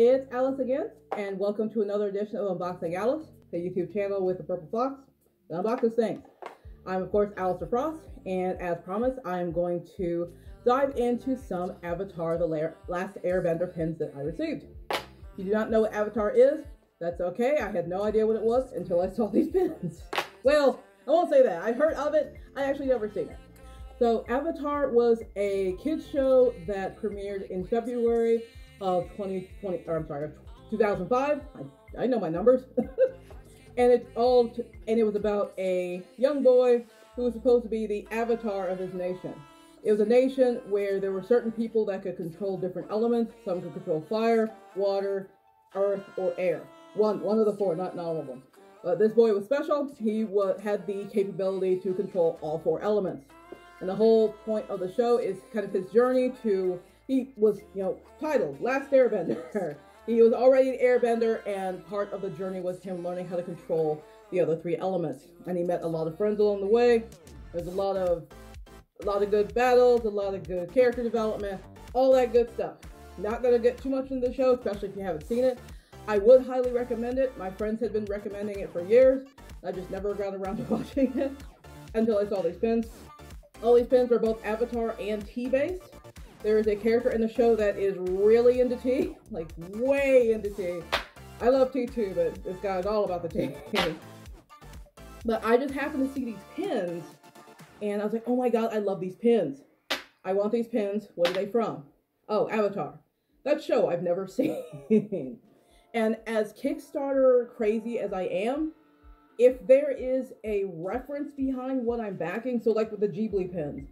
It's Alyss again, and welcome to another edition of Unboxing Alyss, the YouTube channel with the purple fox that unboxes things. I'm, of course, Alyss Frost, and as promised, I'm going to dive into some Avatar the Last Airbender pins that I received. If you do not know what Avatar is, that's okay. I had no idea what it was until I saw these pins. Well, I won't say that. I heard of it. I actually never seen it. So Avatar was a kids show that premiered in February of 2005. I know my numbers. And it was about a young boy who was supposed to be the avatar of his nation. It was a nation where there were certain people that could control different elements. Some could control fire, water, earth, or air. One of the four, not all of them. But this boy was special. He had the capability to control all four elements. And the whole point of the show is kind of his journey to, he was, titled Last Airbender. He was already an airbender, and part of the journey was him learning how to control the other three elements. And he met a lot of friends along the way. There's a lot of good battles, a lot of good character development, all that good stuff. Not gonna get too much into the show, especially if you haven't seen it. I would highly recommend it. My friends had been recommending it for years. I just never got around to watching it until I saw these pins. All these pins are both Avatar and tea based. There is a character in the show that is really into tea, like way into tea. I love tea too, but this guy is all about the tea. But I just happened to see these pins, and I was like, oh my god, I love these pins. I want these pins. What are they from? Oh, Avatar. That show I've never seen. And as Kickstarter crazy as I am, if there is a reference behind what I'm backing, so like with the Ghibli pins,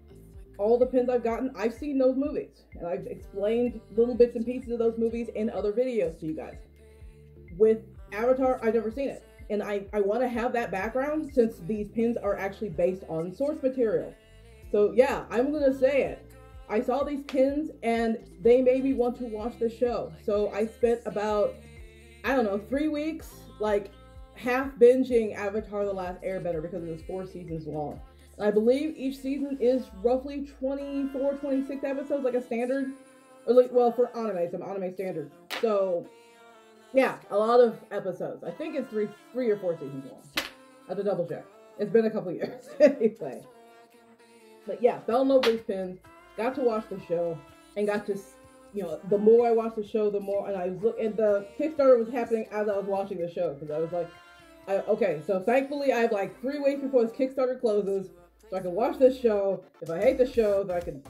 all the pins I've gotten, I've seen those movies. And I've explained little bits and pieces of those movies in other videos to you guys. With Avatar, I've never seen it. And I want to have that background since these pins are actually based on source material. So yeah, I'm going to say it. I saw these pins and they made me want to watch the show. So I spent about, 3 weeks, like half binging Avatar the Last Airbender because it was 4 seasons long. And I believe each season is roughly 24, 26 episodes, like a standard. Or like, well, for anime, some anime standard. So yeah, a lot of episodes. I think it's three or 4 seasons long. I have to double check. It's been a couple years anyway. But yeah, fell in love with these pins, got to watch the show, and got to, the more I watched the show, the more, and I was looking, and the Kickstarter was happening as I was watching the show, because I was like, okay, so thankfully I have like 3 weeks before this Kickstarter closes, so I can watch this show. If I hate the show, then I can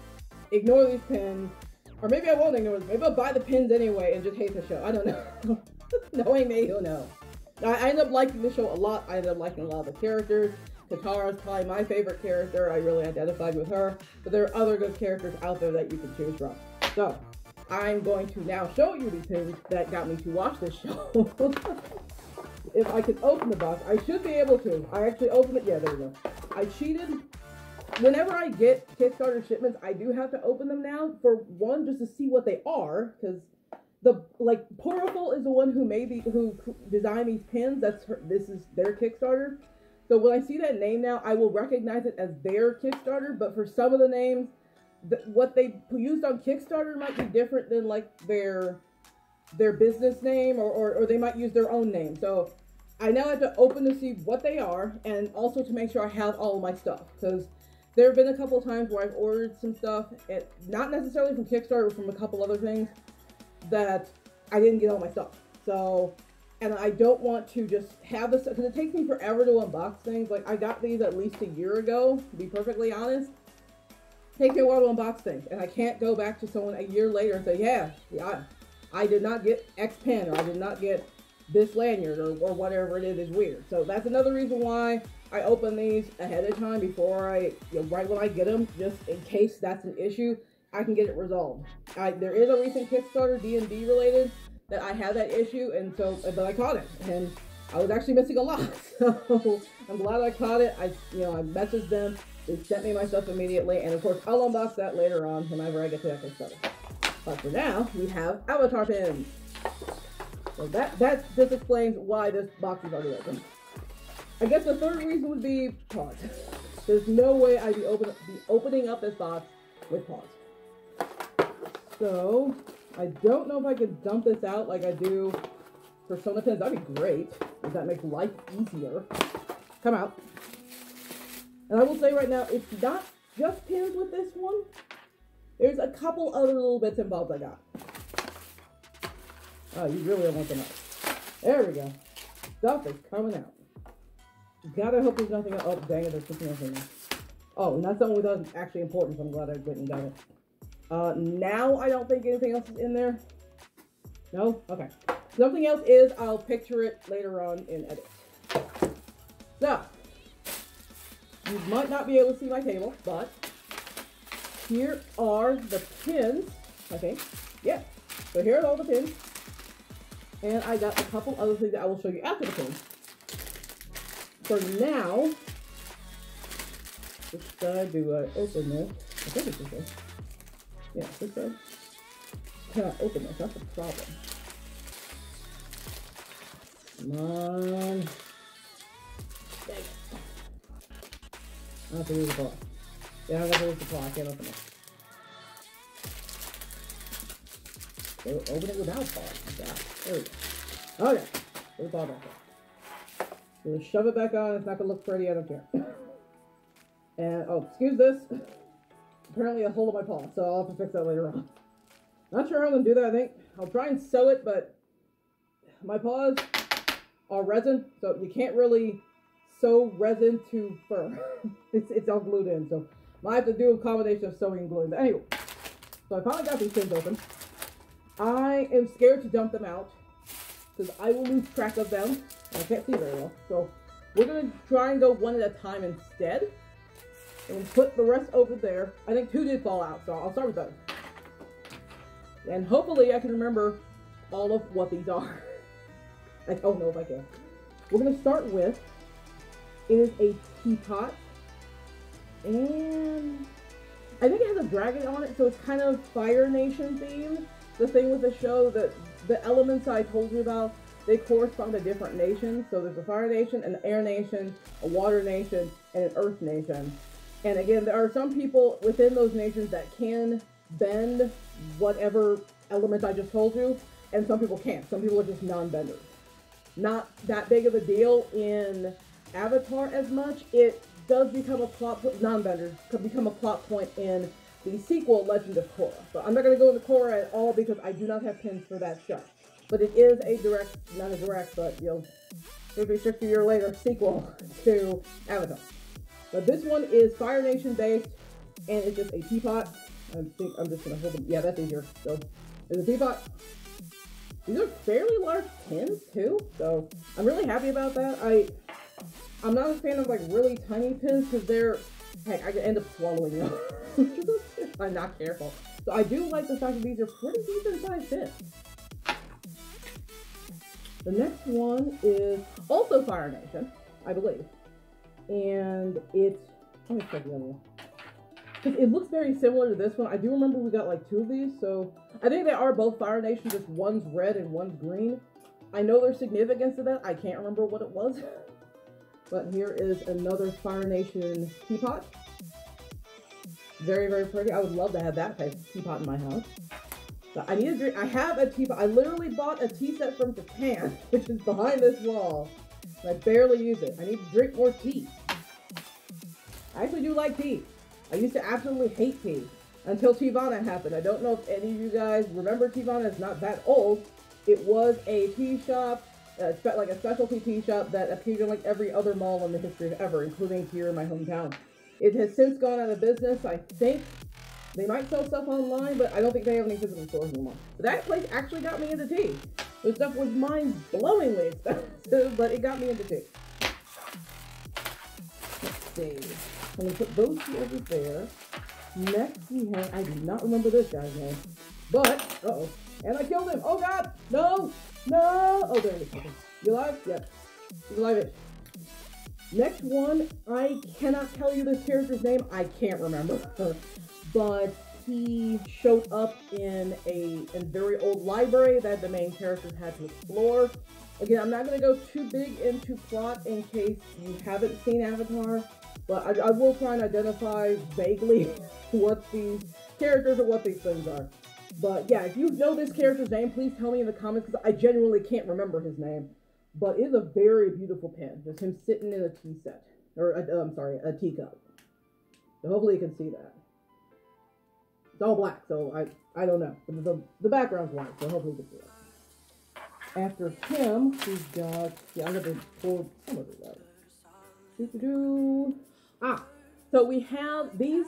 ignore these pins. Or maybe I won't ignore them. Maybe I'll buy the pins anyway and just hate the show. I don't know. Knowing me, who knows? I ended up liking the show a lot. I ended up liking a lot of the characters. Katara's probably my favorite character. I really identified with her. But there are other good characters out there that you can choose from. So, I'm going to now show you these pins that got me to watch this show. If I can open the box, I should be able to. I actually opened it. Yeah, there we go. I cheated. Whenever I get Kickstarter shipments, I do have to open them now. For one, just to see what they are, because Poroful is the one who designed these pins. This is their Kickstarter. So when I see that name now, I will recognize it as their Kickstarter. But for some of the names, what they used on Kickstarter might be different than like their business name, or they might use their own name. So I now have to open to see what they are, and also to make sure I have all of my stuff, because there have been a couple of times where I've ordered some stuff, not necessarily from Kickstarter, but from a couple other things, that I didn't get all my stuff. So, and I don't want to just have this, because it takes me forever to unbox things. Like, I got these at least a year ago, to be perfectly honest. It takes me a while to unbox things, and I can't go back to someone a year later and say, yeah, I did not get X pen, or I did not get this lanyard, or whatever it is weird. So that's another reason why I open these ahead of time before right when I get them, just in case that's an issue, I can get it resolved. There is a recent Kickstarter D&D related that I had that issue, but I caught it, and I was actually missing a lot. So I'm glad I caught it. I messaged them. They sent me my stuff immediately, and of course I'll unbox that later on whenever I get to that Kickstarter. But for now, we have Avatar pins. So that just explains why this box is already open. I guess the third reason would be pause. There's no way I'd be opening up this box with pause. So I don't know if I could dump this out like I do Persona pins. That'd be great, if that makes life easier. Come out. And I will say right now, it's not just pins with this one. There's a couple other little bits and bobs I got. Oh, you really don't want them out. There we go. Stuff is coming out. Gotta hope there's nothing else. Oh, dang it, there's something else in there. Oh, and that's something we thought was actually important, so I'm glad I went and got it. Now I don't think anything else is in there. No? Okay. Something else is, I'll picture it later on in edit. So, you might not be able to see my table, but here are the pins. Okay. Yeah. So here are all the pins. And I got a couple other things that I will show you after the pins. For now, which side do I open this? I think it's this way. Yeah, this side. Cannot open this, that's the problem. Come on. Dang it. I have to lose the claw. Yeah, I have to lose the claw, I can't open it. So open it without claw. Okay, there we go. Okay, put the claw back on. So shove it back on, it's not gonna look pretty, I don't care. And, oh, excuse this. Apparently a hole in my paw, so I'll have to fix that later on. Not sure how I'm gonna do that, I think. I'll try and sew it, but my paws are resin, so you can't really sew resin to fur. it's all glued in, so I might have to do a combination of sewing and gluing. But anyway, so I finally got these things open. I am scared to dump them out, because I will lose track of them. I can't see very well, so we're gonna try and go one at a time instead. And put the rest over there. I think 2 did fall out, so I'll start with those. And hopefully I can remember all of what these are. I don't know if I can. We're going to start with, it is a teapot. And I think it has a dragon on it, so it's kind of Fire Nation themed. The thing with the show, that the elements I told you about, they correspond to different nations. So there's a Fire Nation, an Air Nation, a Water Nation, and an Earth Nation. And again, there are some people within those nations that can bend whatever element I just told you, and some people can't. Some people are just non-benders. Not that big of a deal in Avatar as much. It does become a plot point, non-benders could become a plot point in the sequel, Legend of Korra. But I'm not going to go into Korra at all because I do not have pins for that show. But it is a direct, not a direct, but, you know, 50, 60 year later sequel to Avatar. But this one is Fire Nation based, and it's just a teapot. I think I'm just going to hold them. Yeah, that's easier. So, there's a teapot. These are fairly large pins, too. So, I'm really happy about that. I'm not a fan of, like, really tiny pins, because they're, heck, I could end up swallowing them if I'm not careful. So, I do like the fact that these are pretty decent sized pins. The next one is also Fire Nation, I believe. And it's, let me check the other one. Because it looks very similar to this one. I do remember we got like 2 of these, so I think they are both Fire Nation, just one's red and one's green. I know there's significance to that. I can't remember what it was. But here is another Fire Nation teapot. Very, very pretty. I would love to have that type of teapot in my house. But I need a drink. I have a teapot. I literally bought a tea set from Japan, which is behind this wall. I barely use it. I need to drink more tea. I actually do like tea. I used to absolutely hate tea until Teavana happened. I don't know if any of you guys remember Teavana. It's not that old. It was a tea shop, like a specialty tea shop that appeared in like every other mall in the history of ever, including here in my hometown. It has since gone out of business. I think they might sell stuff online, but I don't think they have any physical stores anymore. But that place actually got me into tea. The stuff was mind-blowingly expensive, but it got me into tea. Let's see. I'm going to put those 2 over there. Next we have, I do not remember this guy's name, but, uh-oh. And I killed him! Oh god! No! No! Oh, there he is. You alive? Yep. He's alive. Next one, I cannot tell you this character's name. I can't remember. But he showed up in a very old library that the main characters had to explore. Again, I'm not going to go too big into plot in case you haven't seen Avatar, but I will try and identify vaguely what these characters or what these things are. But yeah, if you know this character's name, please tell me in the comments, because I genuinely can't remember his name. But it is a very beautiful pin. Just him sitting in a tea set. Or, I'm sorry, a teacup. So hopefully you can see that. It's all black, so I don't know. But the background's white, so hopefully you can see it. After him, we've got... Yeah, I'm going to pull some of it out. Ah, so we have these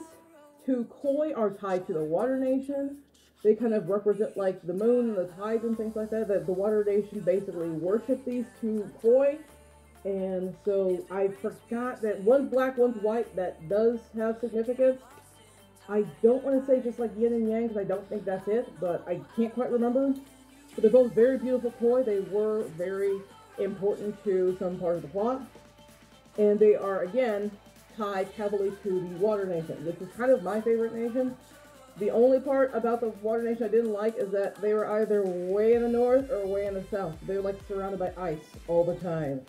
two koi are tied to the Water Nation. They kind of represent like the moon and the tides and things like that. That the Water Nation basically worship these two koi. And so I forgot that one's black, one's white. That does have significance. I don't want to say just like yin and yang, because I don't think that's it, but I can't quite remember. But they're both very beautiful koi. They were very important to some part of the plot. And they are, again, tied heavily to the Water Nation, which is kind of my favorite nation. The only part about the Water Nation I didn't like is that they were either way in the north or way in the south. They were like surrounded by ice all the time.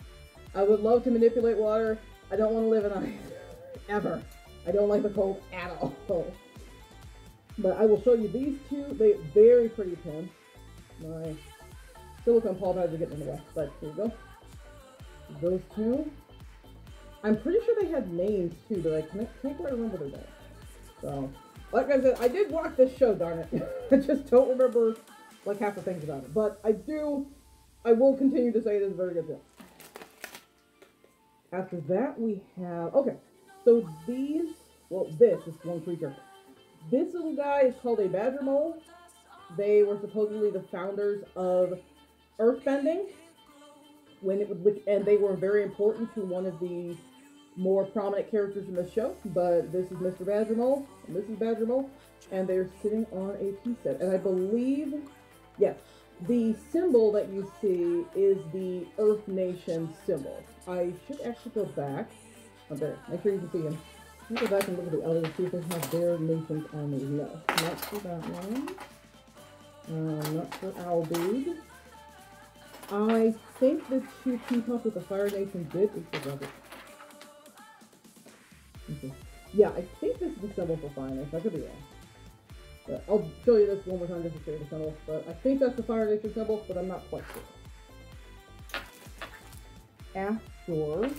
I would love to manipulate water. I don't want to live in ice. Ever. I don't like the cold at all. But I will show you these two. They're very pretty pins. My silicone paw pads are getting in the way, but here we go. Those two. I'm pretty sure they had names too, but I can't quite remember their names. So, like I said, I did watch this show, darn it. I just don't remember like half the things about it. But I will continue to say it is a very good film. After that, we have, okay, so these, well, this is one creature. This little guy is called a badger mole. They were supposedly the founders of earthbending, and they were very important to one of the more prominent characters in the show. But this is Mr. Badger Mole, and this is Badger Mole, and they're sitting on a tea set. And I believe, yes, the symbol that you see is the Earth Nation symbol. I should actually go back. Oh, there. Make sure you can see him. Let me go back and look at the others, see if they have their nations on the list. Not for that one. Not for Aldude. I think the two Teapot with the Fire Nation did. Okay. Yeah, I think this is the symbol for Fire Nation. I could be wrong. But I'll show you this one more time just to show you the symbol. But I think that's the Fire Nation symbol, but I'm not quite sure. After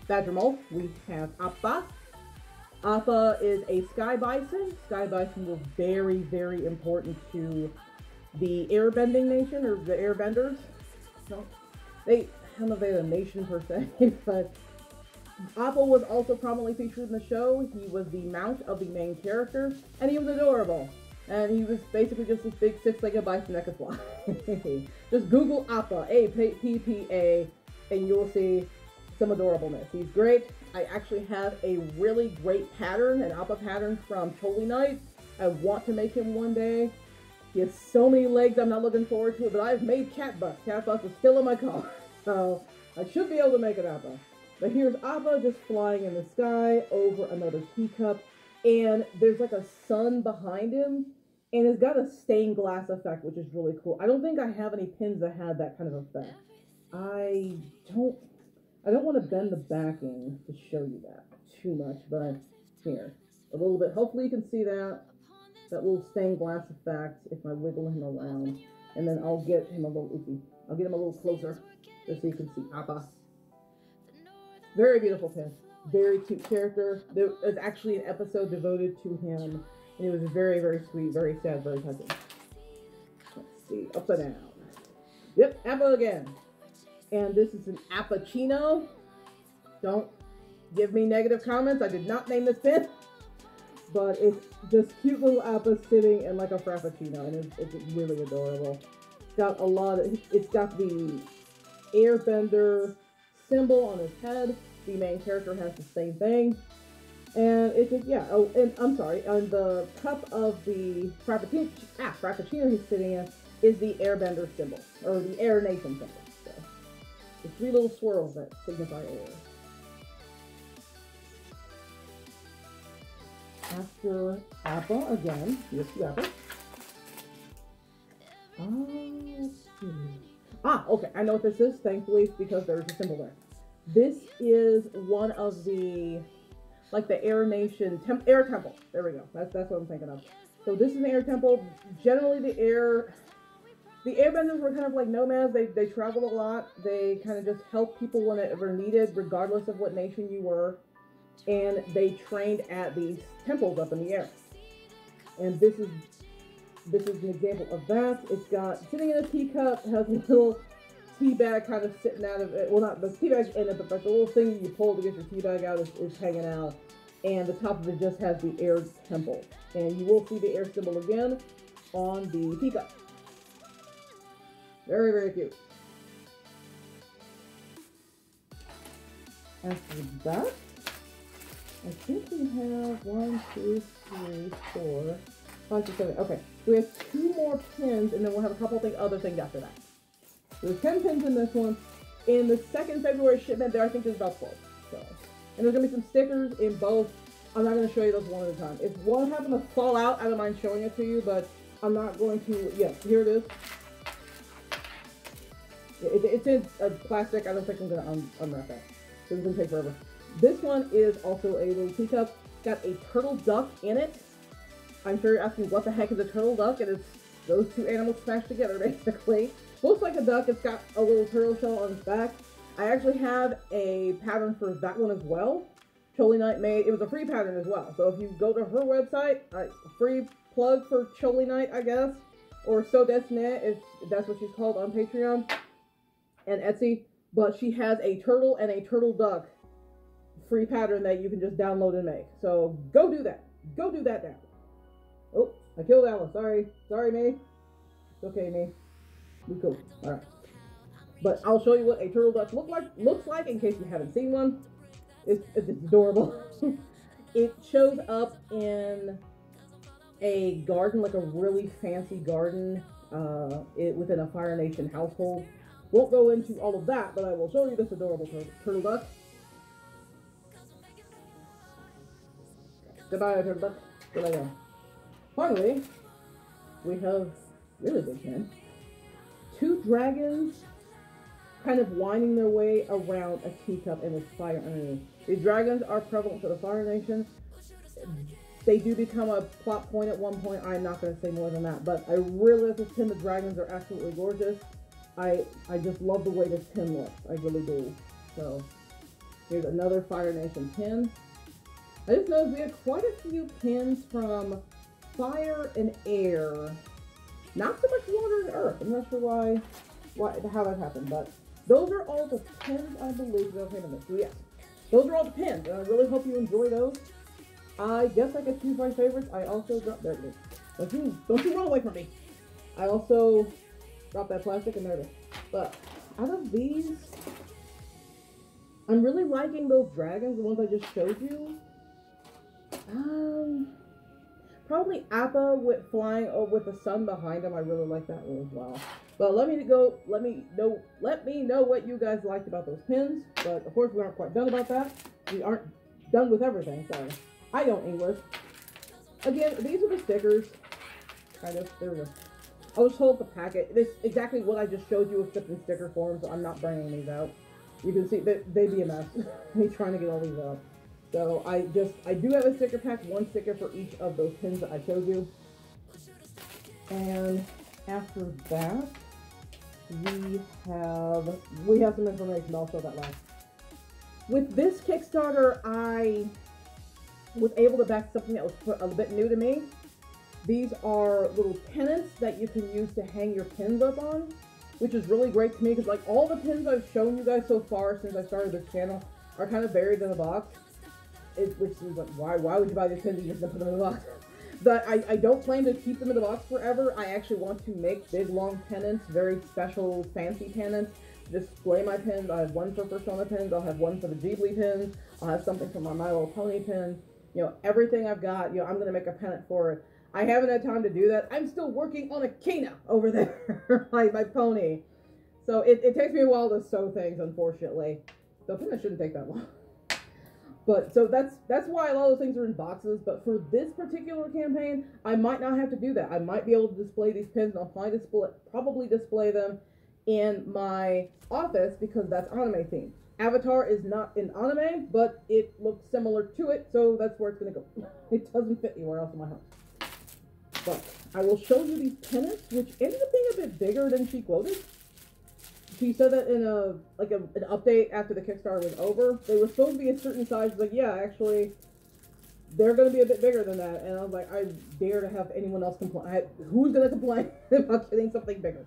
Badger Mole, we have Appa. Appa is a Sky Bison. Sky Bison were very, very important to the Airbending Nation, or the Airbenders. No, I don't know if they're a nation per se, but Appa was also prominently featured in the show. He was the mount of the main character, and he was adorable. And he was basically just this big six-legged bison that could fly. Just Google Appa, A-P-P-A, and you'll see some adorableness. He's great. I actually have a really great pattern, an Appa pattern from Holy Night. I want to make him one day. He has so many legs, I'm not looking forward to it, but I've made Cat Bus. Cat Bus is still in my car, so I should be able to make an Appa. But here's Appa just flying in the sky over another teacup, and there's like a sun behind him, and it's got a stained glass effect, which is really cool. I don't think I have any pins that had that kind of effect. I don't want to bend the backing to show you that too much, but here, a little bit. Hopefully you can see that little stained glass effect if I wiggle him around. And then I'll get him a little closer just so you can see Appa. Very beautiful pin. Very cute character. There was actually an episode devoted to him, and it was very, very sweet, very sad, very touching. Let's see, upside down. Yep, Appa again. And this is an Appa-chinio. Don't give me negative comments. I did not name this pin. But it's just cute little Appa sitting in like a frappuccino, and it's really adorable. It's got the Airbender symbol on his head. The main character has the same thing. And it's just, yeah, oh, and I'm sorry, on the cup of the frappuccino he's sitting in is the Airbender symbol, or the Air Nation symbol. So, the three little swirls that signify air. After Appa again, here's the Appa. Let's see. Okay, I know what this is, thankfully, because there's a symbol there. This is one of the, like the Air Nation, Air Temple. There we go. That's what I'm thinking of. So this is an air temple. Generally the airbenders were kind of like nomads. They traveled a lot. They kind of just helped people whenever needed, regardless of what nation you were. And they trained at these temples up in the air. And this is an example of that. It's got sitting in a teacup, has a little tea bag kind of sitting out of it. Well, not the tea bag's in it, but like the little thing you pull to get your tea bag out is hanging out. And the top of it just has the air temple. And you will see the air symbol again on the teacup. Very, very cute. After that, I think we have 1, 2, 3, 4, 5, 6, 7. Okay, we have 2 more pins, and then we'll have a couple of other things after that. There's 10 pins in this one. In the 2nd February shipment, there I think there's about 12. So, and there's gonna be some stickers in both. I'm not gonna show you those one at a time. If one happened to fall out, I don't mind showing it to you, but I'm not going to. Yeah, here it is. It's in a plastic. I don't think I'm gonna unwrap that. This is gonna take forever. This one is also a little teacup. Got a turtle duck in it. I'm sure you're asking what the heck is a turtle duck, and it's those 2 animals smashed together, basically. Looks like a duck. It's got a little turtle shell on its back. I actually have a pattern for that one as well. Choli Knight made. It was a free pattern as well. So if you go to her website, free plug for Choli Knight, I guess, or So Destiny, if that's what she's called on Patreon and Etsy. But she has a turtle and a turtle duck free pattern that you can just download and make. So go do that. Go do that now. Oh, I killed Alice. Sorry, me. It's okay, me. Be cool. All right. But I'll show you what a turtle duck looks like in case you haven't seen one. It's adorable. It shows up in a garden, like a really fancy garden, within a Fire Nation household. Won't go into all of that, but I will show you this adorable turtle duck. Goodbye, turtle duck. Good night. Finally, we have really big pin. 2 dragons kind of winding their way around a teacup and with fire underneath. These dragons are prevalent for the Fire Nation. They do become a plot point at one point. I'm not going to say more than that, but I really like this pin. The dragons are absolutely gorgeous. I just love the way this pin looks. I really do. So here's another Fire Nation pin. I just noticed we have quite a few pins from fire and air. Not so much water and earth. I'm not sure how that happened, but those are all the pins, I believe. So yes, those are all the pins, and I really hope you enjoy those. I guess I could choose my favorites. I also dropped there. Don't you run away from me. I also dropped that plastic, and there it is. But out of these, I'm really liking those dragons, the ones I just showed you. Probably Appa with flying with the sun behind him. I really like that one as well. But let me know what you guys liked about those pins. But of course we aren't quite done about that. We aren't done with everything, sorry. I don't English. Again, these are the stickers. Kind of, there we go. I'll just hold up the packet. This is exactly what I just showed you except in sticker form, so I'm not bringing these out. You can see that they'd be a mess. Me trying to get all these out. So I do have a sticker pack, 1 sticker for each of those pins that I showed you. And after that, we have some information. I'll show that last. With this Kickstarter, I was able to back something that was a bit new to me. These are little pennants that you can use to hang your pins up on, which is really great to me because like all the pins I've shown you guys so far since I started this channel are kind of buried in a box. Which seems like, why would you buy these pins and just put them in the box? But I don't plan to keep them in the box forever. I actually want to make big, long pennants, very special, fancy pennants. Display my pins. I have one for Persona pins. I'll have one for the Ghibli pins. I'll have something for my Little Pony pins. You know, everything I've got, I'm going to make a pennant for it. I haven't had time to do that. I'm still working on a Kina over there, my pony. So it takes me a while to sew things, unfortunately. So I think that shouldn't take that long. But so that's why a lot of those things are in boxes. But for this particular campaign, I might not have to do that. I might be able to display these pins, and I'll probably display them in my office because that's anime themed. Avatar is not an anime, but it looks similar to it, so that's where it's gonna go. It doesn't fit anywhere else in my house. But I will show you these pennants, which ended up being a bit bigger than she quoted. She said that in an update after the Kickstarter was over, they were supposed to be a certain size. She's like, yeah, actually, they're going to be a bit bigger than that. And I was like, I dare to have anyone else complain. Who's going to complain about getting something bigger?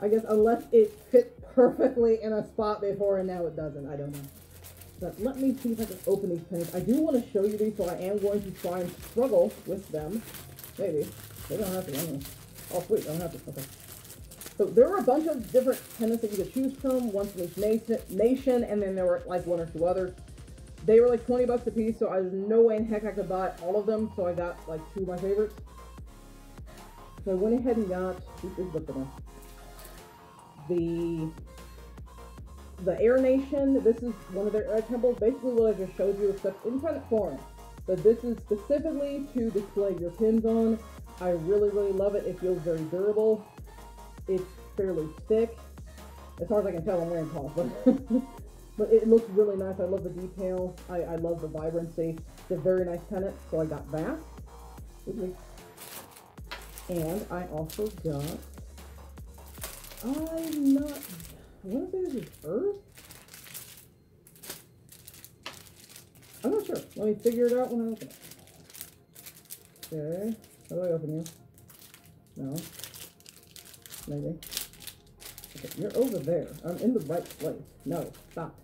I guess unless it fit perfectly in a spot before and now it doesn't. I don't know. But let me see if I can open these pennants. I do want to show you these, so I am going to try and struggle with them. Maybe. Maybe I don't have to. I don't know. Oh, sweet. I don't have to. Okay. So there were a bunch of different pennants that you could choose from. One from each nation, and then there were like one or two others. They were like 20 bucks a piece, so there's no way in heck I could buy all of them. So I got like two of my favorites. So I went ahead and got, the Air Nation. This is one of their air temples. Basically what I just showed you, except in kind of foreign. But this is specifically to display your pins on. I really, really love it. It feels very durable. It's fairly thick. As far as I can tell, I'm wearing cloth, but it looks really nice. I love the detail. I love the vibrancy. It's a very nice pennant, so I got that. And I also got, I want to say this is Earth? I'm not sure. Let me figure it out when I open it. Okay. How do I open you? No. Maybe. Okay, you're over there. I'm in the right place. No, stop.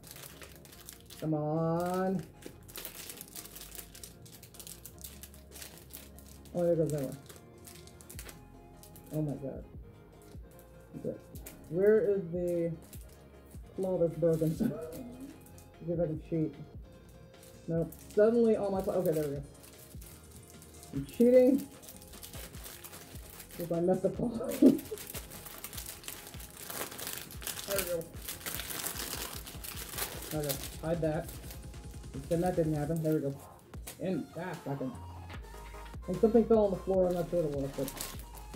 Come on. Oh, there goes that one. Oh my god. Okay. Where is the claw that's broken? See if I can cheat. Nope. Suddenly all my claw. Okay, there we go. I'm cheating. If I mess up claw. There we go. Okay, hide that. Then that didn't happen. There we go. And second. And something fell on the floor. I'm not sure what it was, but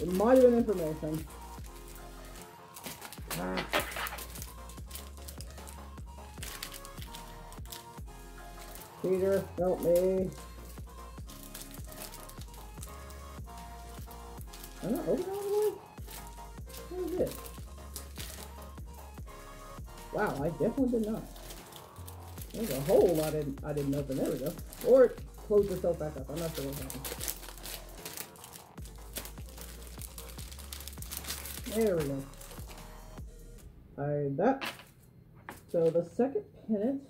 it might have been information. Peter, help me. I'm not open all the way? What is it? Wow, I definitely did not. There's a hole I didn't open. There we go. Or it closed itself back up. I'm not sure what happened. There we go. That. So the second pennant.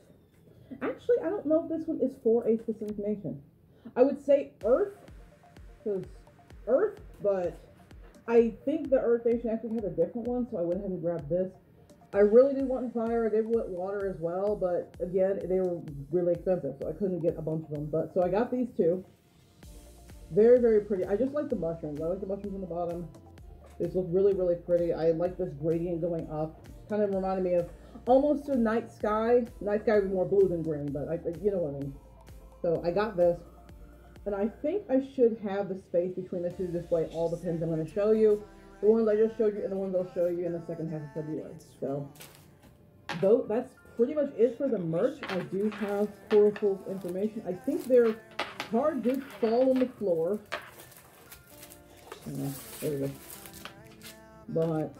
Actually, I don't know if this one is for a specific nation. I would say Earth, because Earth, but I think the Earth Nation actually had a different one, so I went ahead and grabbed this. I really did want fire. I did want water as well, but again, they were really expensive, so I couldn't get a bunch of them. But so I got these two. Very, very pretty. I just like the mushrooms. I like the mushrooms on the bottom. This looks really, really pretty. I like this gradient going up. Kind of reminded me of almost a night sky. Night sky was more blue than green, but you know what I mean. So I got this, and I think I should have the space between the two to display all the pins I'm going to show you. The ones I just showed you and the ones I'll show you in the second half of February. So, that's pretty much it for the merch. I do have Poroful information. I think their card did fall on the floor. There we go. But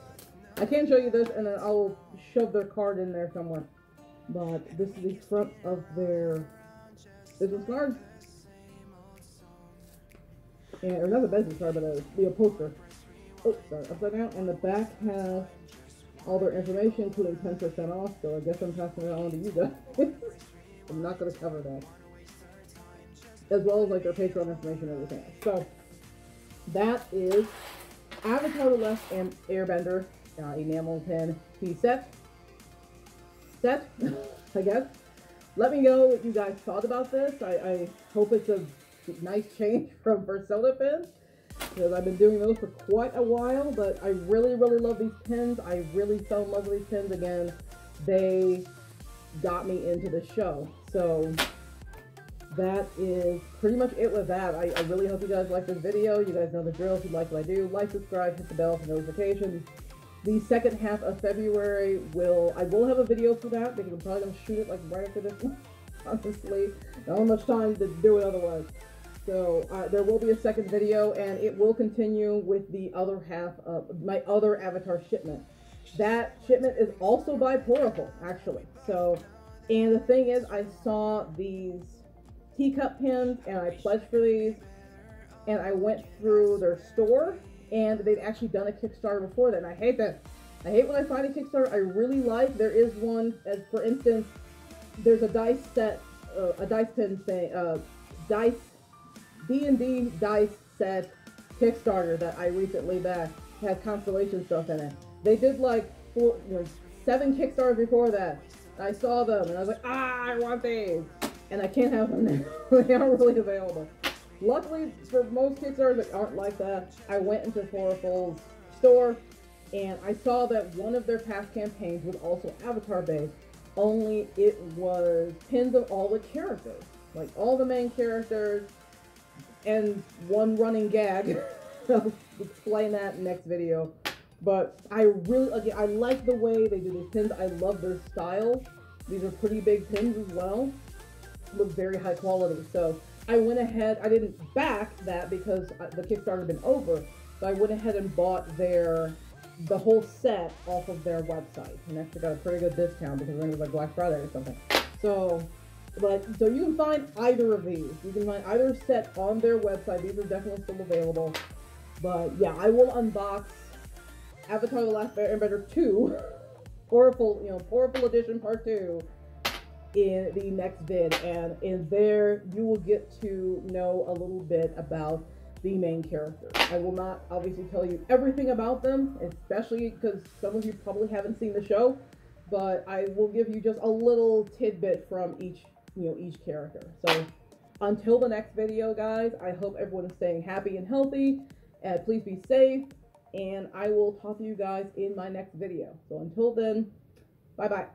I can show you this, and then I'll shove their card in there somewhere. But this is the front of their business card. And, or not the business card, but the poster. Oh, sorry, upside down. And the back has all their information, including 10% off. So I guess I'm passing it on to you guys. I'm not going to cover that. As well as like their Patreon information and everything else. So that is Avatar the Last Airbender enamel pin piece set, I guess. Let me know what you guys thought about this. I hope it's a nice change from Persona pins, because I've been doing those for quite a while, but I really, really love these pins. I really fell in love with these pins again. They got me into the show. So that is pretty much it with that. I really hope you guys like this video. You guys know the drill. If you like what I do, like, subscribe, hit the bell for notifications. The second half of February I will have a video for that, because I'm probably going to shoot it like right after this one. Honestly, not much time to do it otherwise. So there will be a second video, and it will continue with the other half of my other Avatar shipment. That shipment is also by Poroful, actually. So, and the thing is, I saw these Teacup pins, and I pledged for these, and I went through their store, and they've actually done a Kickstarter before that, and I hate that. I hate when I find a Kickstarter I really like. There is one, as for instance, there's a dice set, a dice pin thing, dice, D&D dice set Kickstarter that I recently backed, has constellation stuff in it. They did like 7 Kickstarters before that. I saw them, and I was like, I want these! And I can't have them now. They aren't really available. Luckily, for most Kickstarters that aren't like that, I went into Poroful's store, and I saw that one of their past campaigns was also Avatar-based, only it was pins of all the characters. Like, all the main characters, and one running gag. I'll explain that next video. But I really, again, I like the way they do these pins. I love their style. These are pretty big pins as well. Look very high quality. So I went ahead, I didn't back that because the Kickstarter had been over, but I went ahead and bought the whole set off of their website. And actually got a pretty good discount because it was like Black Friday or something. So you can find either of these. You can find either set on their website. These are definitely still available. But yeah, I will unbox Avatar the Last Airbender 2, Poroful Edition Part 2, in the next vid, and in there you will get to know a little bit about the main characters. I will not obviously tell you everything about them, especially because some of you probably haven't seen the show, but I will give you just a little tidbit from each character. So until the next video, guys, I hope everyone is staying happy and healthy, and please be safe, and I will talk to you guys in my next video. So until then, bye bye.